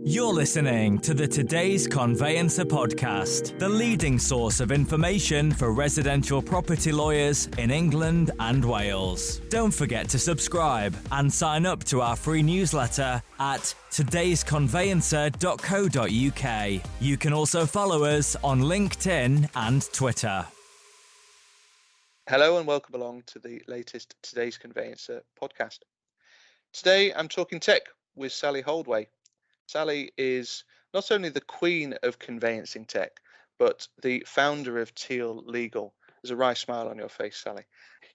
You're listening to the Today's Conveyancer podcast, the leading source of information for residential property lawyers in England and Wales. Don't forget to subscribe and sign up to our free newsletter at todaysconveyancer.co.uk. You can also follow us on LinkedIn and Twitter. Hello and welcome along to the latest Today's Conveyancer podcast. Today I'm talking tech with Sally Holdway. Sally is not only the queen of conveyancing tech, but the founder of Teal Legal. There's a wry smile on your face, Sally.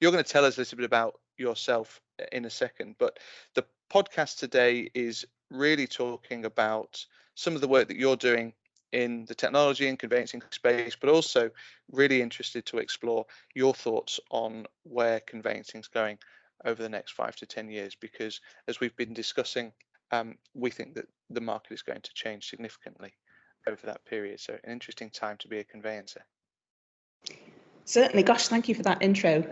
You're going to tell us a little bit about yourself in a second, but the podcast today is really talking about some of the work that you're doing in the technology and conveyancing space, but also really interested to explore your thoughts on where conveyancing is going over the next 5 to 10 years, because as we've been discussing, we think that the market is going to change significantly over that period. So an interesting time to be a conveyancer. Certainly. Gosh, thank you for that intro,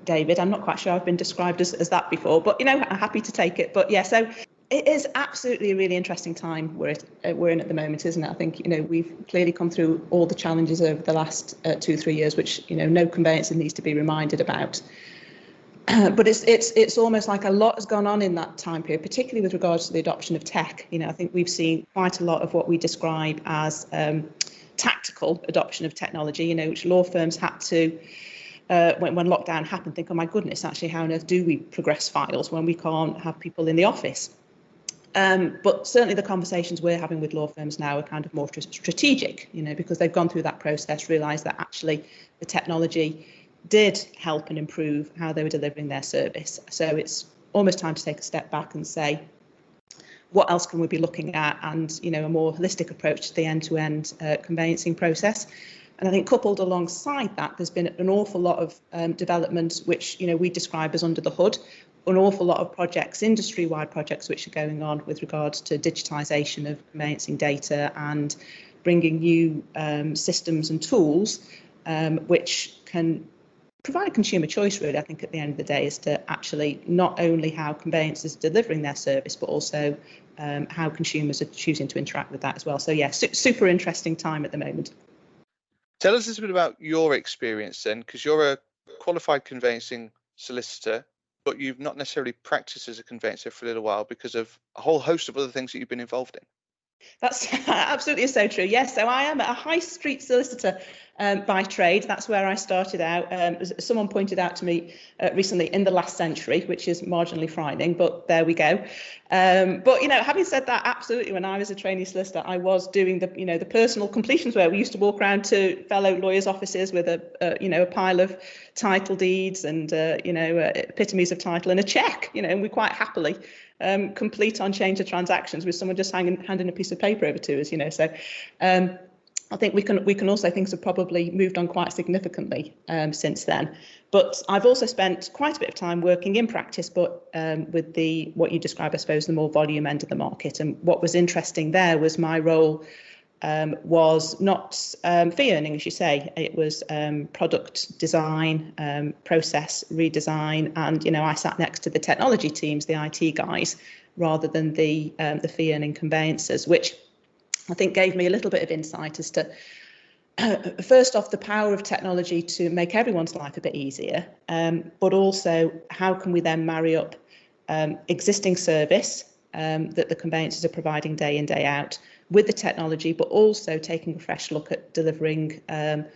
David. I'm not quite sure I've been described as that before, but, I'm happy to take it. But yeah, so it is absolutely a really interesting time we're in at the moment, isn't it? I think, we've clearly come through all the challenges over the last 2-3 years, which, no conveyancer needs to be reminded about. But it's almost like a lot has gone on in that time period, particularly with regards to the adoption of tech. I think we've seen quite a lot of what we describe as tactical adoption of technology, which law firms had to, when lockdown happened, think, oh my goodness, actually, how on earth do we progress files when we can't have people in the office? But certainly the conversations we're having with law firms now are kind of more strategic, because they've gone through that process, realised that actually the technology did help and improve how they were delivering their service. So it's almost time to take a step back and say, what else can we be looking at? And, a more holistic approach to the end-to-end conveyancing process. And I think coupled alongside that, there's been an awful lot of development, which, we describe as under the hood, an awful lot of projects, industry-wide projects, which are going on with regards to digitisation of conveyancing data and bringing new systems and tools, which can provide consumer choice, really, I think, at the end of the day, as to actually not only how conveyancers are delivering their service, but also how consumers are choosing to interact with that as well. So, yeah, super interesting time at the moment. Tell us a little bit about your experience then, because you're a qualified conveyancing solicitor, but you've not necessarily practiced as a conveyancer for a little while because of a whole host of other things that you've been involved in. That's absolutely so true. Yes, so I am a high street solicitor by trade. That's where I started out. Someone pointed out to me recently, in the last century, which is marginally frightening, but there we go. But having said that, absolutely, when I was a trainee solicitor, I was doing the personal completions where we used to walk around to fellow lawyers' offices with a pile of title deeds and epitomes of title and a cheque. And we quite happily complete on change of transactions with someone just handing a piece of paper over to us, So I think we can also, things have probably moved on quite significantly since then. But I've also spent quite a bit of time working in practice, but with what you describe, I suppose, the more volume end of the market. And what was interesting there was my role was not fee earning, as you say. It was product design, process redesign, and I sat next to the technology teams, the IT guys, rather than the fee earning conveyancers, which I think gave me a little bit of insight as to first off, the power of technology to make everyone's life a bit easier, but also how can we then marry up existing service that the conveyancers are providing day in, day out with the technology, but also taking a fresh look at delivering a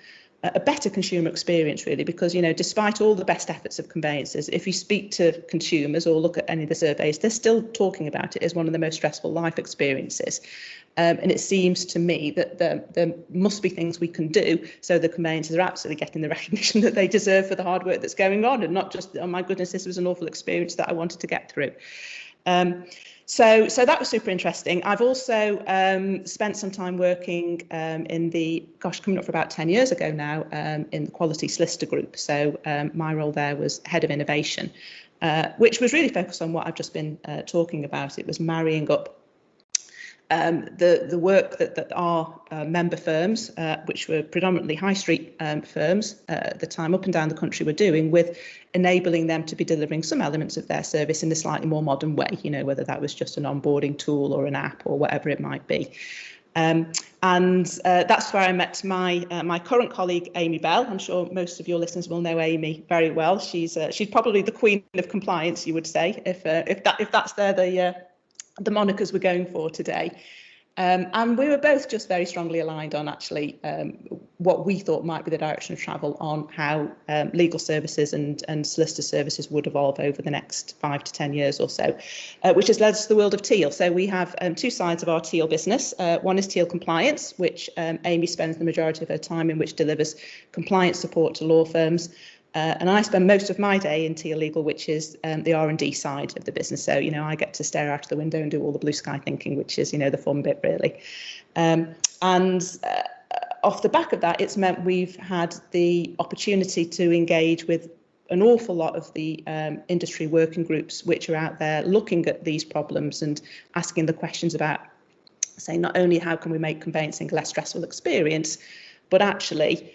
better consumer experience, really, because, despite all the best efforts of conveyancers, if you speak to consumers or look at any of the surveys, they're still talking about it as one of the most stressful life experiences. And it seems to me that there must be things we can do so the conveyancers are absolutely getting the recognition that they deserve for the hard work that's going on, and not just, oh my goodness, this was an awful experience that I wanted to get through. So that was super interesting. I've also spent some time working coming up for about 10 years ago now, in the QualitySolicitors group. So my role there was head of innovation, which was really focused on what I've just been talking about. It was marrying up the work that our member firms, which were predominantly high street firms at the time up and down the country, were doing with enabling them to be delivering some elements of their service in a slightly more modern way, whether that was just an onboarding tool or an app or whatever it might be. And that's where I met my current colleague, Amy Bell. I'm sure most of your listeners will know Amy very well. She's probably the queen of compliance, you would say, if that's the monikers we're going for today. And we were both just very strongly aligned on actually what we thought might be the direction of travel on how legal services and solicitor services would evolve over the next 5 to 10 years or so, which has led us to the world of Teal. So we have two sides of our Teal business. One is Teal Compliance, which Amy spends the majority of her time in, which delivers compliance support to law firms. And I spend most of my day in Teal Legal, which is the R&D side of the business. So, I get to stare out of the window and do all the blue sky thinking, which is, the fun bit, really. And off the back of that, it's meant we've had the opportunity to engage with an awful lot of the industry working groups which are out there looking at these problems and asking the questions about, saying, not only how can we make conveyancing a less stressful experience, but actually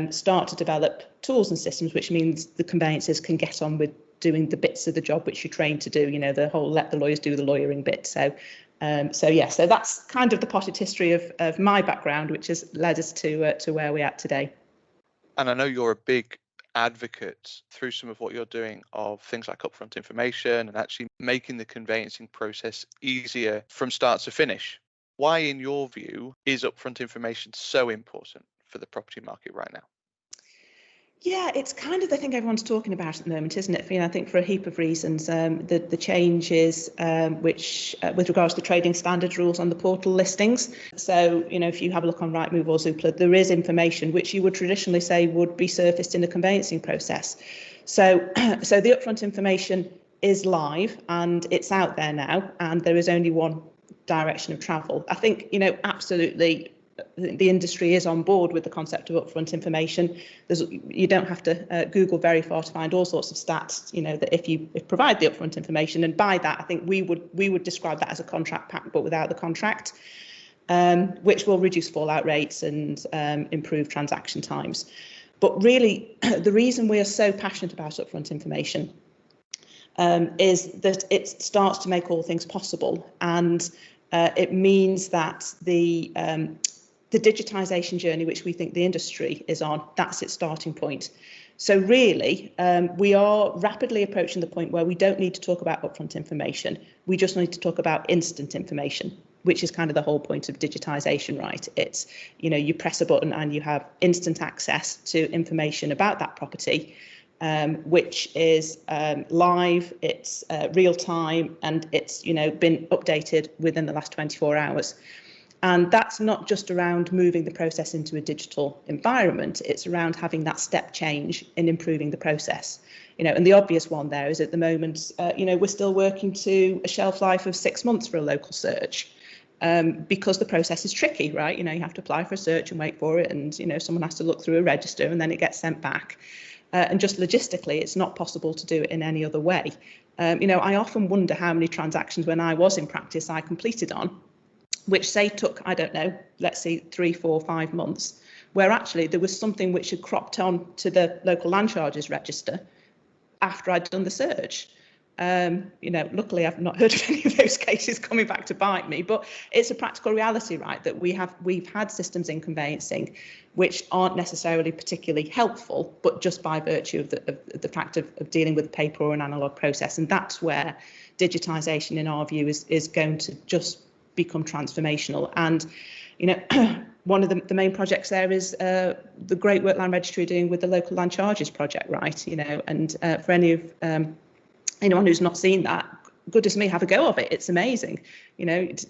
start to develop tools and systems, which means the conveyancers can get on with doing the bits of the job which you're trained to do, the whole let the lawyers do the lawyering bit. So that's kind of the potted history of my background, which has led us to where we're at today. And I know you're a big advocate through some of what you're doing of things like upfront information and actually making the conveyancing process easier from start to finish. Why, in your view, is upfront information so important for the property market right now? Yeah, it's kind of the thing everyone's talking about at the moment, isn't it? I think for a heap of reasons. The changes which with regards to trading standards rules on the portal listings. So, if you have a look on Rightmove or Zoopla, there is information which you would traditionally say would be surfaced in the conveyancing process. So the upfront information is live and it's out there now, and there is only one direction of travel. I think, absolutely the industry is on board with the concept of upfront information. You don't have to Google very far to find all sorts of stats, that if you provide the upfront information, and by that I think we would describe that as a contract pack but without the contract, which will reduce fallout rates and improve transaction times. But really the reason we are so passionate about upfront information is that it starts to make all things possible, and it means that the digitisation journey, which we think the industry is on, that's its starting point. So really, we are rapidly approaching the point where we don't need to talk about upfront information. We just need to talk about instant information, which is kind of the whole point of digitisation, right? It's, you press a button and you have instant access to information about that property, which is live, it's real time, and it's, been updated within the last 24 hours. And that's not just around moving the process into a digital environment, it's around having that step change in improving the process. And the obvious one there is at the moment, we're still working to a shelf life of 6 months for a local search, because the process is tricky, right? You have to apply for a search and wait for it, and, someone has to look through a register and then it gets sent back. And just logistically, it's not possible to do it in any other way. I often wonder how many transactions when I was in practice I completed on, which say took, I don't know, let's say 3, 4, 5 months, where actually there was something which had cropped on to the local land charges register after I'd done the search. Luckily I've not heard of any of those cases coming back to bite me, but it's a practical reality, right, that we've had systems in conveyancing which aren't necessarily particularly helpful, but just by virtue of the fact of dealing with paper or an analogue process. And that's where digitisation, in our view, is going to just become transformational. And one of the main projects there is the great work Land Registry are doing with the local land charges project, right? And for any of anyone who's not seen that, goodness me, have a go of it. It's amazing.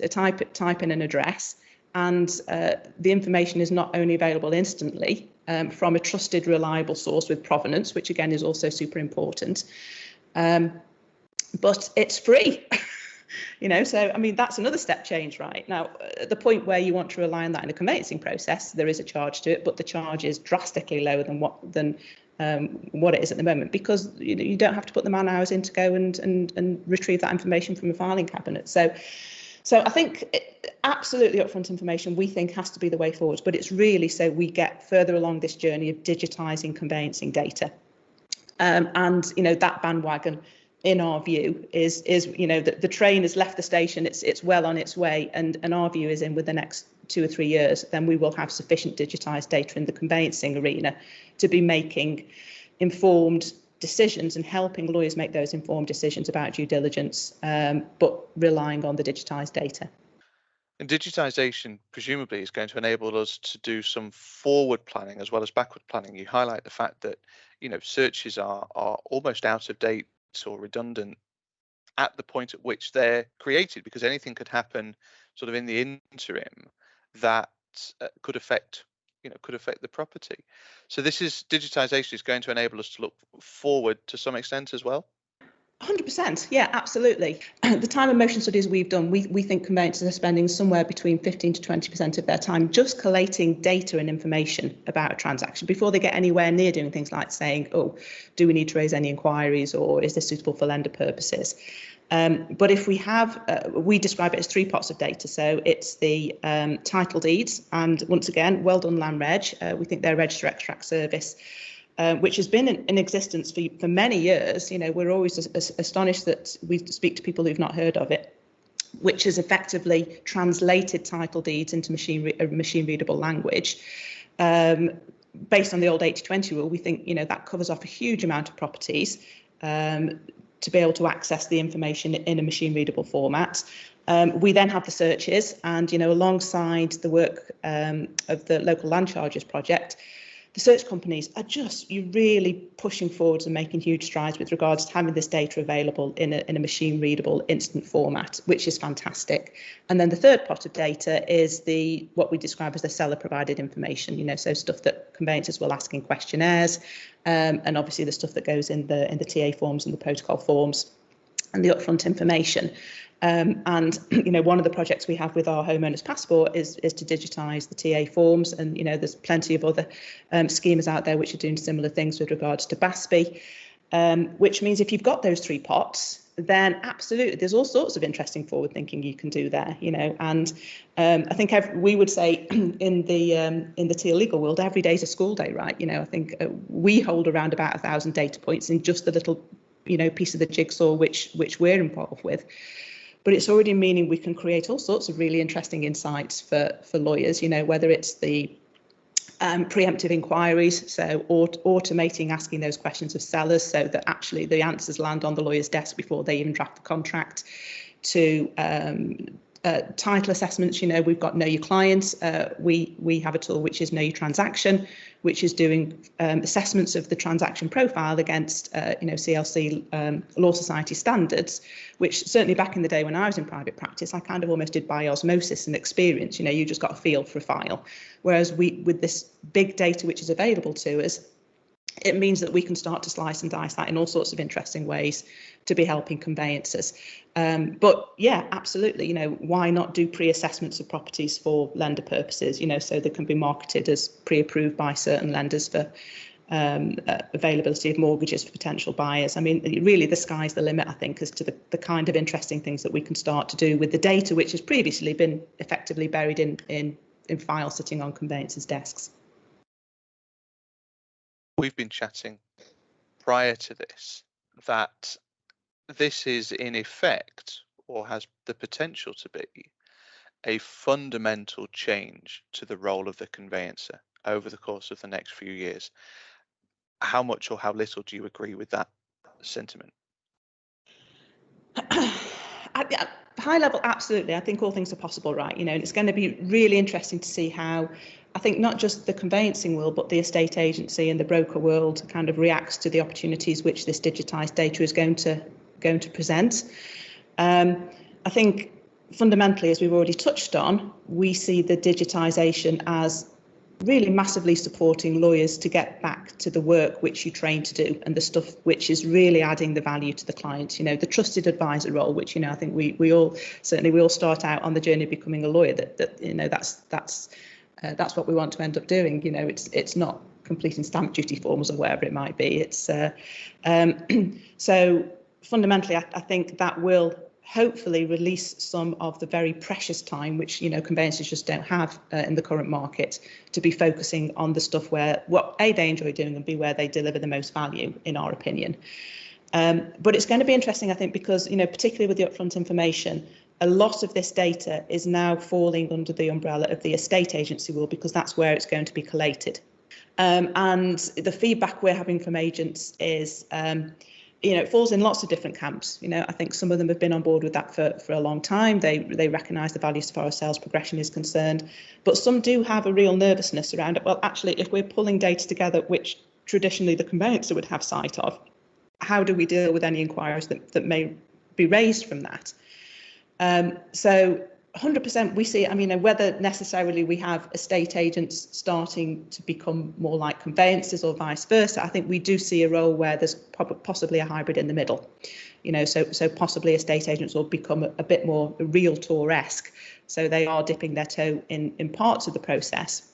Type in an address, and the information is not only available instantly from a trusted, reliable source with provenance, which again is also super important, but it's free. So, that's another step change, right? Now, at the point where you want to rely on that in a conveyancing process, there is a charge to it, but the charge is drastically lower than what it is at the moment, because you don't have to put the man hours in to go and retrieve that information from a filing cabinet. So So I think absolutely upfront information we think has to be the way forward, but it's really so we get further along this journey of digitising conveyancing data. And that bandwagon, in our view, is the train has left the station. It's well on its way, and our view is in with the next 2 or 3 years, then we will have sufficient digitised data in the conveyancing arena to be making informed decisions and helping lawyers make those informed decisions about due diligence, but relying on the digitised data. And digitisation presumably is going to enable us to do some forward planning as well as backward planning. You highlight the fact that searches are almost out of date or redundant at the point at which they're created, because anything could happen sort of in the interim that could affect the property. So digitisation is going to enable us to look forward to some extent as well. 100%, yeah, absolutely. The time and motion studies we've done, we think conveyancers are spending somewhere between 15 to 20% of their time just collating data and information about a transaction before they get anywhere near doing things like saying, oh, do we need to raise any inquiries, or is this suitable for lender purposes? But if we have, we describe it as 3 pots of data. So it's the title deeds, and once again, well done Land Reg. We think their register extract service, which has been in existence for many years. We're always astonished that we speak to people who've not heard of it, which has effectively translated title deeds into machine readable language. Based on the old 80-20 rule, we think that covers off a huge amount of properties to be able to access the information in a machine readable format. We then have the searches, and alongside the work of the local land charges project, the search companies are just really pushing forwards and making huge strides with regards to having this data available in a machine readable instant format, which is fantastic. And then the third pot of data is what we describe as the seller provided information, so stuff that conveyancers will ask in questionnaires, and obviously the stuff that goes in the TA forms and the protocol forms and the upfront information. And one of the projects we have with our homeowners passport is to digitise the TA forms, and there's plenty of other schemes out there which are doing similar things with regards to BASPI, which means if you've got those 3 pots, then absolutely there's all sorts of interesting forward thinking you can do there, and I think we would say in the Teal Legal world, every day is a school day, right? I think we hold around about 1,000 data points in just the little piece of the jigsaw which we're involved with. But it's already meaning we can create all sorts of really interesting insights for lawyers, whether it's the preemptive inquiries, so automating asking those questions of sellers so that actually the answers land on the lawyer's desk before they even draft the contract, to title assessments. We've got Know Your Client. We have a tool which is Know Your Transaction, which is doing assessments of the transaction profile against CLC Law Society standards, which certainly back in the day when I was in private practice, I kind of almost did by osmosis and experience. You just got a feel for a file. Whereas with this big data which is available to us, it means that we can start to slice and dice that in all sorts of interesting ways to be helping conveyancers. But yeah, absolutely, why not do pre-assessments of properties for lender purposes, so they can be marketed as pre-approved by certain lenders for availability of mortgages for potential buyers. I mean, really the sky's the limit, I think, as to the kind of interesting things that we can start to do with the data which has previously been effectively buried in files sitting on conveyancers' desks. We've been chatting prior to this that this is in effect, or has the potential to be, a fundamental change to the role of the conveyancer over the course of the next few years. How much or how little do you agree with that sentiment? At high level, absolutely. I think all things are possible, right? And it's going to be really interesting to see how, I think, not just the conveyancing world, but the estate agency and the broker world kind of reacts to the opportunities which this digitised data is going to present. I think fundamentally, as we've already touched on, we see the digitisation as really massively supporting lawyers to get back to the work which you train to do and the stuff which is really adding the value to the client. The trusted advisor role, which I think we all start out on the journey of becoming a lawyer. That's what we want to end up doing. It's not completing stamp duty forms or whatever it might be. It's so fundamentally, I think that will hopefully release some of the very precious time, which, conveyancers just don't have in the current market, to be focusing on the stuff where, what A, they enjoy doing, and B, where they deliver the most value, in our opinion. But it's going to be interesting, I think, because, particularly with the upfront information, a lot of this data is now falling under the umbrella of the estate agency rule, because that's where it's going to be collated. And the feedback we're having from agents is, it falls in lots of different camps. I think some of them have been on board with that for a long time. They recognise the value as far as sales progression is concerned, but some do have a real nervousness around it. Well, actually, if we're pulling data together, which traditionally the conveyancer would have sight of, how do we deal with any inquiries that may be raised from that? So 100% we see, whether necessarily we have estate agents starting to become more like conveyancers or vice versa, I think we do see a role where there's possibly a hybrid in the middle. So possibly estate agents will become a bit more realtor-esque. So they are dipping their toe in parts of the process,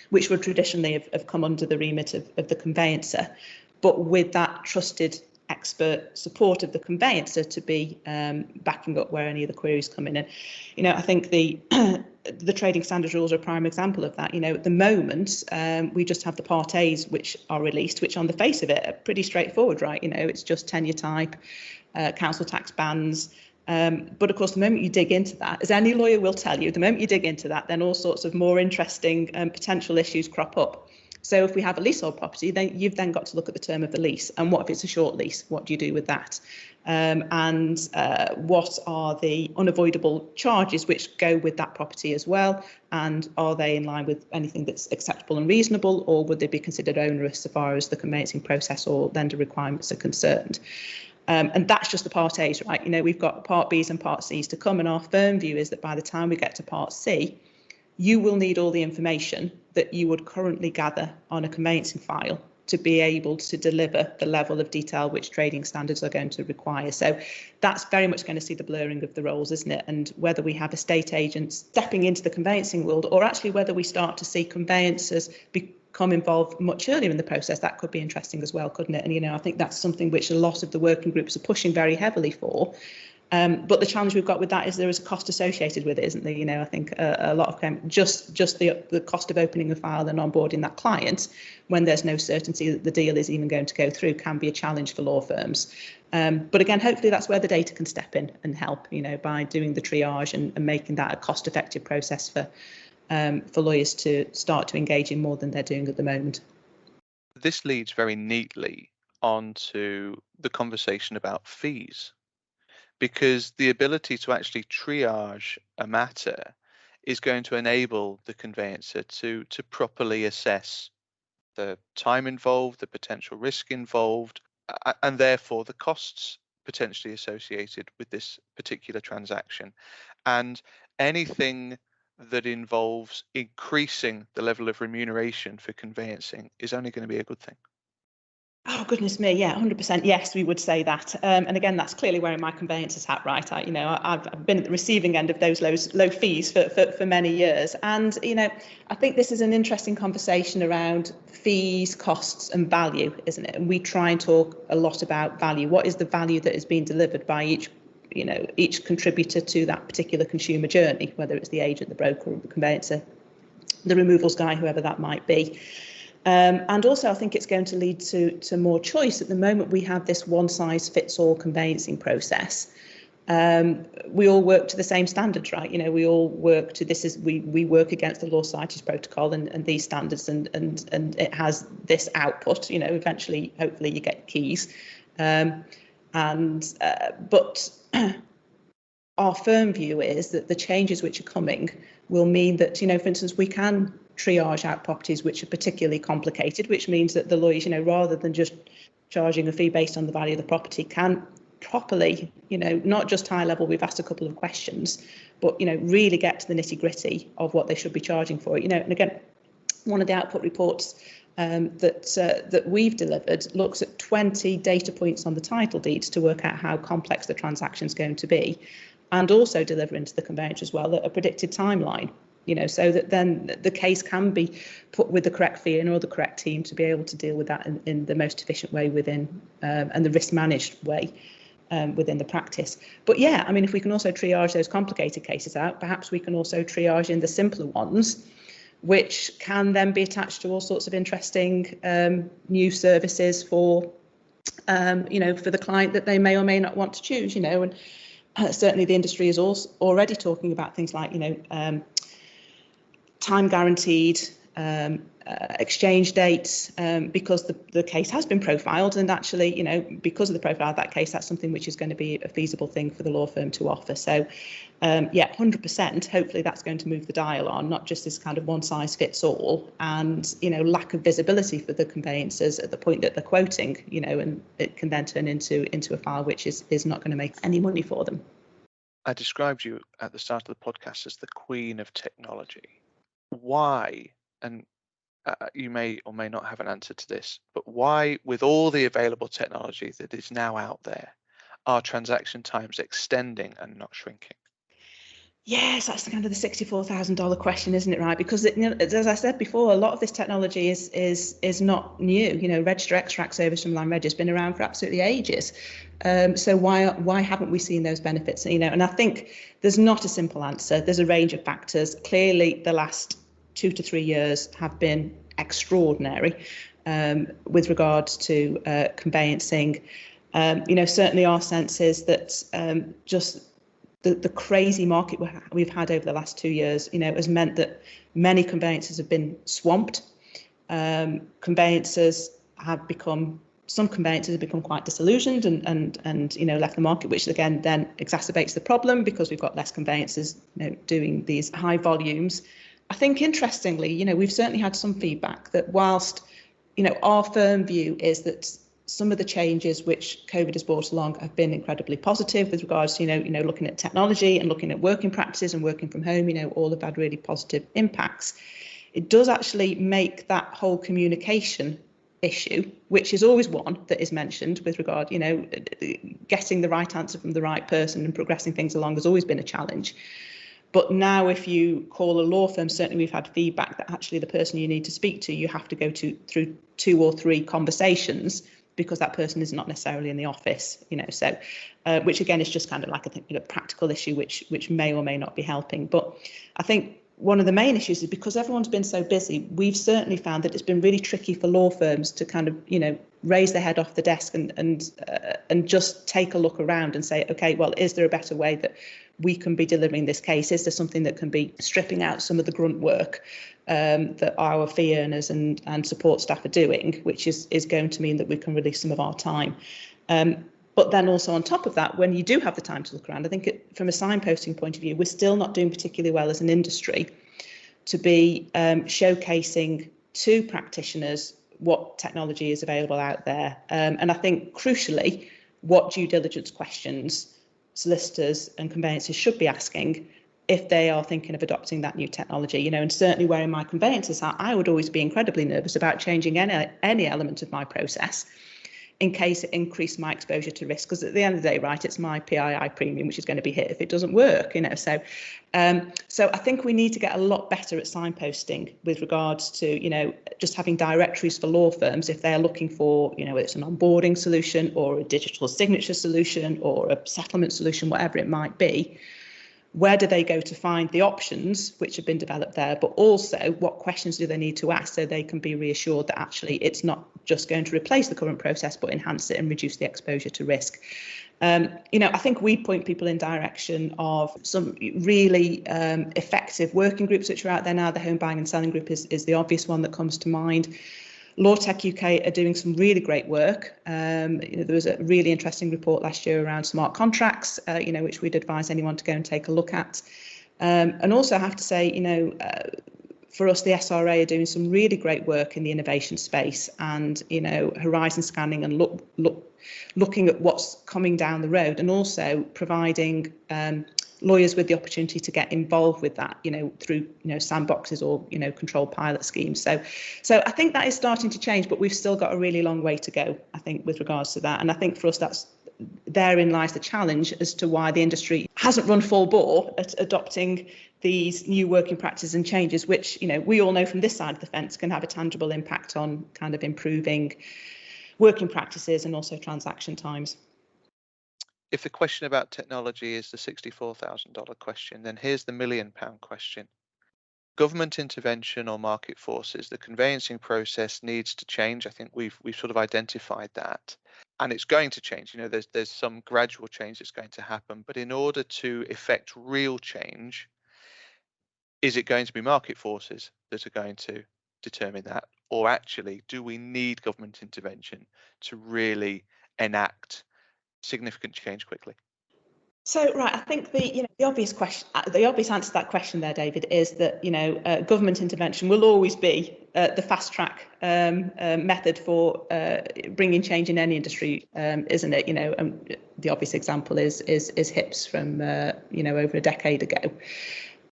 which would traditionally have come under the remit of the conveyancer, but with that trusted expert support of the conveyancer to be backing up where any of the queries come in. And I think the trading standards rules are a prime example of that. At the moment, we just have the Part A's which are released, which on the face of it are pretty straightforward, right? It's just tenure type, council tax bands. But of course, the moment you dig into that, as any lawyer will tell you, the moment you dig into that, then all sorts of more interesting potential issues crop up. So if we have a leasehold property, then you've then got to look at the term of the lease. And what if it's a short lease? What do you do with that? And what are the unavoidable charges which go with that property as well? And are they in line with anything that's acceptable and reasonable, or would they be considered onerous so far as the conveyancing process or lender requirements are concerned? And that's just the Part A's, right? We've got Part B's and Part C's to come, and our firm view is that by the time we get to Part C, you will need all the information that you would currently gather on a conveyancing file to be able to deliver the level of detail which trading standards are going to require. So that's very much going to see the blurring of the roles, isn't it? And whether we have estate agents stepping into the conveyancing world, or actually whether we start to see conveyancers become involved much earlier in the process, that could be interesting as well, couldn't it? And, I think that's something which a lot of the working groups are pushing very heavily for. But the challenge we've got with that is there is a cost associated with it, isn't there? I think a lot of just the cost of opening a file and onboarding that client when there's no certainty that the deal is even going to go through can be a challenge for law firms. But again, hopefully that's where the data can step in and help, by doing the triage and making that a cost-effective process for lawyers to start to engage in more than they're doing at the moment. This leads very neatly onto the conversation about fees, because the ability to actually triage a matter is going to enable the conveyancer to properly assess the time involved, the potential risk involved, and therefore the costs potentially associated with this particular transaction. And anything that involves increasing the level of remuneration for conveyancing is only going to be a good thing. Oh, goodness me. Yeah, 100%. Yes, we would say that. And again, that's clearly wearing my conveyancer's hat, right? I've been at the receiving end of those low fees for many years. And, I think this is an interesting conversation around fees, costs and value, isn't it? And we try and talk a lot about value. What is the value that is being delivered by each contributor to that particular consumer journey, whether it's the agent, the broker, or the conveyancer, the removals guy, whoever that might be. And also, I think it's going to lead to more choice. At the moment, we have this one-size-fits-all conveyancing process. We all work to the same standards, right? We all work to we work against the Law Society's protocol and these standards, and it has this output. Eventually, hopefully, you get keys. But our firm view is that the changes which are coming will mean that, for instance, we can triage out properties which are particularly complicated, which means that the lawyers, rather than just charging a fee based on the value of the property, can properly, not just high level, we've asked a couple of questions, but, really get to the nitty gritty of what they should be charging for it. And again, one of the output reports that we've delivered looks at 20 data points on the title deeds to work out how complex the transaction is going to be, and also deliver into the conveyancer as well a predicted timeline. So that then the case can be put with the correct fee or the correct team to be able to deal with that in the most efficient way within and the risk managed way within the practice. But yeah, I mean, if we can also triage those complicated cases out, perhaps we can also triage in the simpler ones, which can then be attached to all sorts of interesting new services for, for the client that they may or may not want to choose, and certainly the industry is also already talking about things like, time guaranteed exchange dates, because the case has been profiled, and actually, because of the profile of that case, that's something which is going to be a feasible thing for the law firm to offer. So, 100%, hopefully that's going to move the dial on, not just this kind of one size fits all and, lack of visibility for the conveyancers at the point that they're quoting, and it can then turn into a file which is not going to make any money for them. I described you at the start of the podcast as the queen of technology. Why, and you may or may not have an answer to this, but why, with all the available technology that is now out there, are transaction times extending and not shrinking? Yes, that's kind of the $64,000 question, isn't it? Right, because as I said before, a lot of this technology is not new. Register extract service from Land Reg has been around for absolutely ages. So why haven't we seen those benefits? And I think there's not a simple answer. There's a range of factors. Clearly, the last 2 to 3 years have been extraordinary with regards to conveyancing. Certainly our sense is that just the crazy market we've had over the last 2 years, has meant that many conveyancers have been swamped. Some conveyancers have become quite disillusioned and left the market, which again then exacerbates the problem because we've got less conveyancers doing these high volumes. I think interestingly, we've certainly had some feedback that whilst our firm view is that some of the changes which COVID has brought along have been incredibly positive with regards to, looking at technology and looking at working practices and working from home, all have had really positive impacts. It does actually make that whole communication issue, which is always one that is mentioned with regard, getting the right answer from the right person and progressing things along has always been a challenge. But now if you call a law firm, certainly we've had feedback that actually the person you need to speak to, you have to go through 2 or 3 conversations because that person is not necessarily in the office, so which again is just kind of like a practical issue which may or may not be helping. But I think one of the main issues is because everyone's been so busy, we've certainly found that it's been really tricky for law firms to kind of, raise their head off the desk and just take a look around and say, okay, well, is there a better way that we can be delivering this case? Is there something that can be stripping out some of the grunt work that our fee earners and support staff are doing, which is going to mean that we can release some of our time. But then also on top of that, when you do have the time to look around, I think from a signposting point of view, we're still not doing particularly well as an industry to be showcasing to practitioners what technology is available out there. And I think crucially, what due diligence questions solicitors and conveyancers should be asking if they are thinking of adopting that new technology, and certainly wearing my conveyancer's hat, I would always be incredibly nervous about changing any element of my process in case it increased my exposure to risk, because at the end of the day, right, it's my PII premium which is going to be hit if it doesn't work, So I think we need to get a lot better at signposting with regards to, just having directories for law firms if they're looking for, whether it's an onboarding solution or a digital signature solution or a settlement solution, whatever it might be. Where do they go to find the options which have been developed there, but also what questions do they need to ask so they can be reassured that actually it's not just going to replace the current process, but enhance it and reduce the exposure to risk. I think we point people in direction of some really effective working groups which are out there now. The Home Buying and Selling Group is the obvious one that comes to mind. Law Tech UK are doing some really great work. There was a really interesting report last year around smart contracts, which we'd advise anyone to go and take a look at. And also I have to say, for us, the SRA are doing some really great work in the innovation space and, horizon scanning and looking at what's coming down the road, and also providing lawyers with the opportunity to get involved with that, through, sandboxes or, controlled pilot schemes. So I think that is starting to change, but we've still got a really long way to go, I think, with regards to that. And I think for us, therein lies the challenge as to why the industry hasn't run full bore at adopting these new working practices and changes, which, we all know from this side of the fence can have a tangible impact on kind of improving working practices and also transaction times. if the question about technology is the $64,000 question, then here's the £1 million question. Government intervention or market forces, the conveyancing process needs to change. I think we've sort of identified that, and it's going to change. You know, there's some gradual change that's going to happen, but in order to effect real change, is it going to be market forces that are going to determine that, or actually do we need government intervention to really enact significant change quickly? So, right, I think the obvious question, the obvious answer to that question there, David, is that government intervention will always be the fast track method for bringing change in any industry, isn't it? And the obvious example is HIPS from over a decade ago.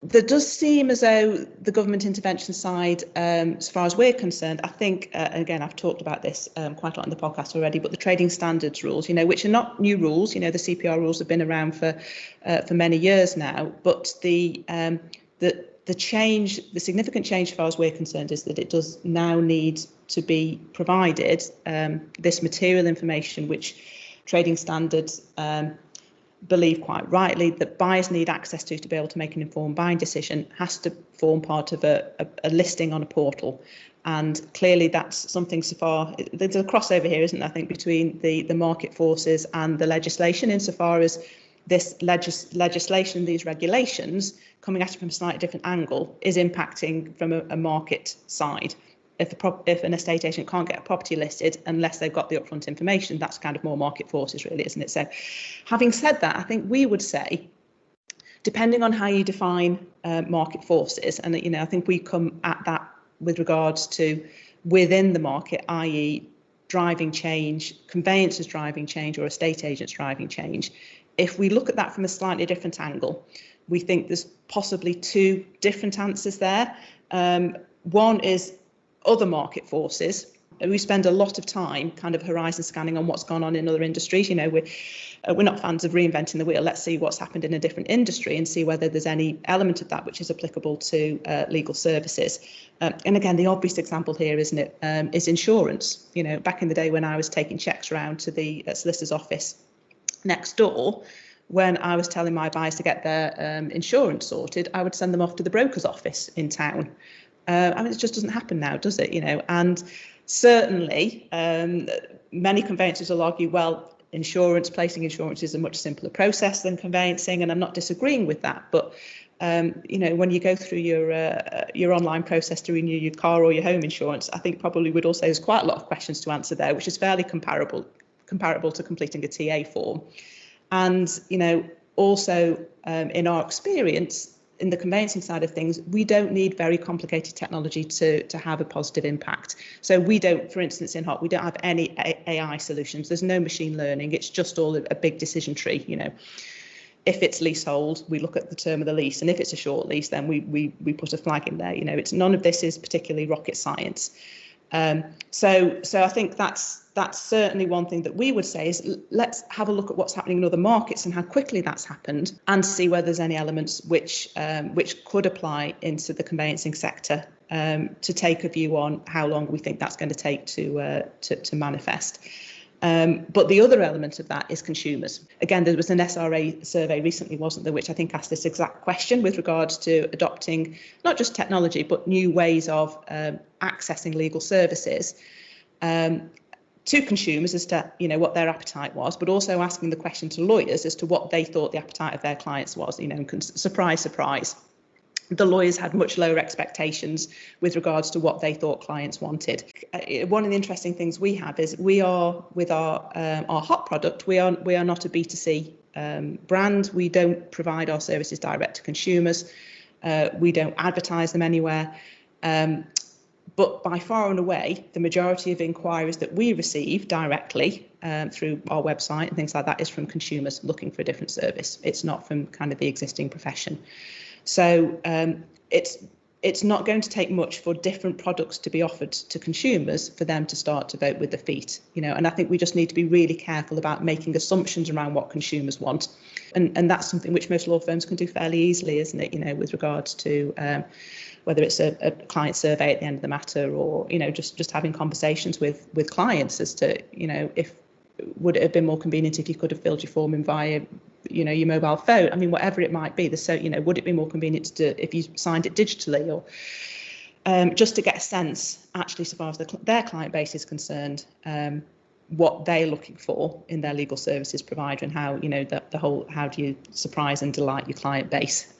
There does seem as though the government intervention side, as far as we're concerned, I think, again, I've talked about this quite a lot in the podcast already, but the trading standards rules, which are not new rules, the CPR rules have been around for many years now, but the change, the significant change, as far as we're concerned, is that it does now need to be provided this material information, which trading standards believe quite rightly that buyers need access to be able to make an informed buying decision, has to form part of a listing on a portal. And clearly that's something so far, there's a crossover here, isn't there, I think, between the market forces and the legislation, insofar as this legislation, these regulations, coming at it from a slightly different angle, is impacting from a market side. If an estate agent can't get a property listed unless they've got the upfront information, that's kind of more market forces, really, isn't it? So having said that, I think we would say, depending on how you define market forces, and I think we come at that with regards to within the market, i.e. driving change, conveyancers driving change, or estate agents driving change. If we look at that from a slightly different angle, we think there's possibly two different answers there. One is other market forces. We spend a lot of time kind of horizon scanning on what's gone on in other industries. We're not fans of reinventing the wheel. Let's see what's happened in a different industry and see whether there's any element of that which is applicable to legal services. And again, the obvious example here, isn't it, is insurance. Back in the day when I was taking checks around to the solicitor's office next door, when I was telling my buyers to get their insurance sorted, I would send them off to the broker's office in town. It just doesn't happen now, does it? And certainly many conveyancers will argue, well, placing insurance is a much simpler process than conveyancing, and I'm not disagreeing with that. But when you go through your online process to renew your car or your home insurance, I think probably would also there's quite a lot of questions to answer there, which is fairly comparable to completing a TA form. And also in our experience, in the conveyancing side of things, we don't need very complicated technology to have a positive impact. So we don't, for instance, in HOT, we don't have any AI solutions. There's no machine learning. It's just all a big decision tree. If it's leasehold, we look at the term of the lease, and if it's a short lease, then we put a flag in there. It's none of this is particularly rocket science. So I think that's certainly one thing that we would say is let's have a look at what's happening in other markets and how quickly that's happened, and see whether there's any elements which could apply into the conveyancing sector, to take a view on how long we think that's going to take to manifest. But the other element of that is consumers. Again, there was an SRA survey recently, wasn't there, which I think asked this exact question with regards to adopting not just technology, but new ways of accessing legal services to consumers as to what their appetite was, but also asking the question to lawyers as to what they thought the appetite of their clients was. Surprise, surprise. The lawyers had much lower expectations with regards to what they thought clients wanted. One of the interesting things we have is we are, with our HOT product, we are not a B2C brand. We don't provide our services direct to consumers. We don't advertise them anywhere. But by far and away, the majority of inquiries that we receive directly through our website and things like that is from consumers looking for a different service. It's not from kind of the existing profession. So it's not going to take much for different products to be offered to consumers for them to start to vote with their feet, and I think we just need to be really careful about making assumptions around what consumers want. And that's something which most law firms can do fairly easily, isn't it, with regards to whether it's a client survey at the end of the matter, or, just having conversations with clients as to, would it have been more convenient if you could have filled your form in via, your mobile phone? I mean, whatever it might be. So, would it be more convenient to do if you signed it digitally, or just to get a sense, actually, so far as their client base is concerned, what they're looking for in their legal services provider, and how, the whole, how do you surprise and delight your client base?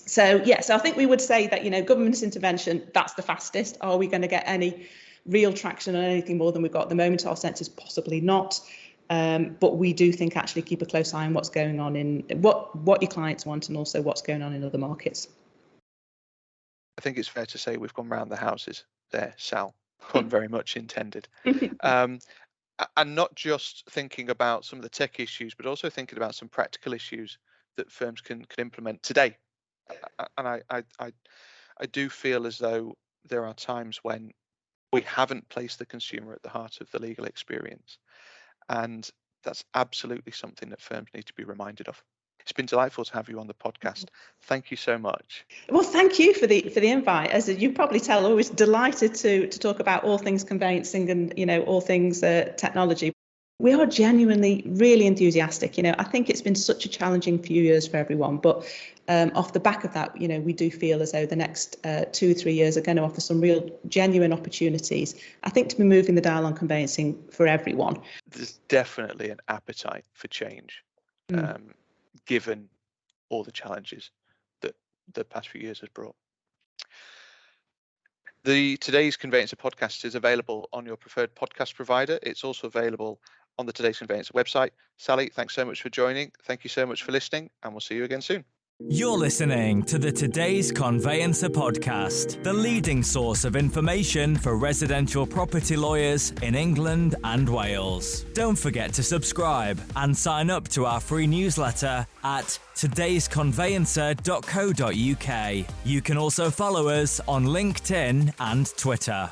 So I think we would say that, government intervention, that's the fastest. Are we going to get any real traction on anything more than we've got at the moment? Our sense is possibly not. But we do think actually keep a close eye on what's going on in what your clients want, and also what's going on in other markets. I think it's fair to say we've gone round the houses there, Sal, pun very much intended. And not just thinking about some of the tech issues, but also thinking about some practical issues that firms can implement today. And I do feel as though there are times when we haven't placed the consumer at the heart of the legal experience. And that's absolutely something that firms need to be reminded of. It's been delightful to have you on the podcast. Thank you so much. Well, thank you for the invite. As you probably tell, always delighted to talk about all things conveyancing and, all things technology. We are genuinely really enthusiastic. I think it's been such a challenging few years for everyone, but off the back of that, we do feel as though the next 2 or 3 years are going to offer some real genuine opportunities, I think, to be moving the dial on conveyancing for everyone. There's definitely an appetite for change, given all the challenges that the past few years has brought. The Today's Conveyancer podcast is available on your preferred podcast provider. It's also available on the Today's Conveyancer website. Sally, thanks so much for joining. Thank you so much for listening, and we'll see you again soon. You're listening to the Today's Conveyancer podcast, the leading source of information for residential property lawyers in England and Wales. Don't forget to subscribe and sign up to our free newsletter at todaysconveyancer.co.uk. You can also follow us on LinkedIn and Twitter.